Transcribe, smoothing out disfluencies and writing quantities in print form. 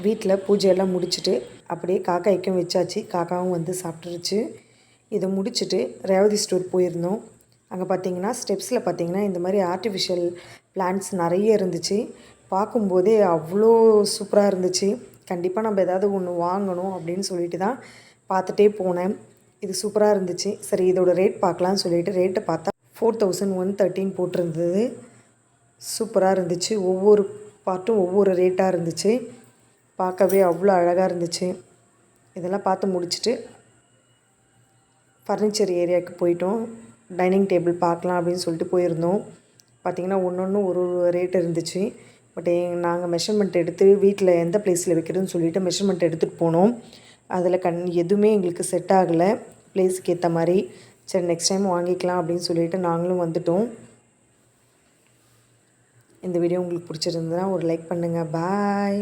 வீட்டில் பூஜையெல்லாம் முடிச்சுட்டு அப்படியே காக்காய்க்கும் வச்சாச்சு. காக்காவும் வந்து சாப்பிட்ருச்சு. இதை முடிச்சுட்டு ரேவதி ஸ்டோர் போயிருந்தோம். அங்கே பார்த்திங்கன்னா ஸ்டெப்ஸில் பார்த்திங்கன்னா இந்த மாதிரி ஆர்டிஃபிஷியல் பிளான்ட்ஸ் நிறைய இருந்துச்சு. பார்க்கும்போதே அவ்வளோ சூப்பராக இருந்துச்சு. கண்டிப்பாக நம்ம ஏதாவது ஒன்று வாங்கணும் அப்படின்னு சொல்லிட்டு தான் பார்த்துட்டே போனேன். இது சூப்பராக இருந்துச்சு. சரி இதோட ரேட் பார்க்கலான்னு சொல்லிட்டு ரேட்டை பார்த்தா 4113 போட்டிருந்தது. சூப்பராக இருந்துச்சு. ஒவ்வொரு பார்ட்டும் ஒவ்வொரு ரேட்டாக இருந்துச்சு. பார்க்கவே அவ்வளோ அழகாக இருந்துச்சு. இதெல்லாம் பார்த்து முடிச்சுட்டு ஃபர்னிச்சர் ஏரியாவுக்கு போயிட்டோம். டைனிங் டேபிள் பார்க்கலாம் அப்படின்னு சொல்லிட்டு போயிருந்தோம். பார்த்திங்கன்னா ஒன்று ஒரு ரேட் இருந்துச்சு. பட் நாங்கள் மெஷர்மெண்ட் எடுத்து வீட்டில் எந்த ப்ளேஸில் வைக்கிறதுன்னு சொல்லிவிட்டு மெஷர்மெண்ட் எடுத்துகிட்டு போனோம். அதில் எதுவுமே எங்களுக்கு செட் ஆகலை ப்ளேஸுக்கு ஏற்ற மாதிரி. சரி நெக்ஸ்ட் டைம் வாங்கிக்கலாம் அப்படின்னு சொல்லிட்டு நாங்களும் வந்துட்டோம். இந்த வீடியோ உங்களுக்கு பிடிச்சிருந்ததுன்னா ஒரு லைக் பண்ணுங்கள். பாய்.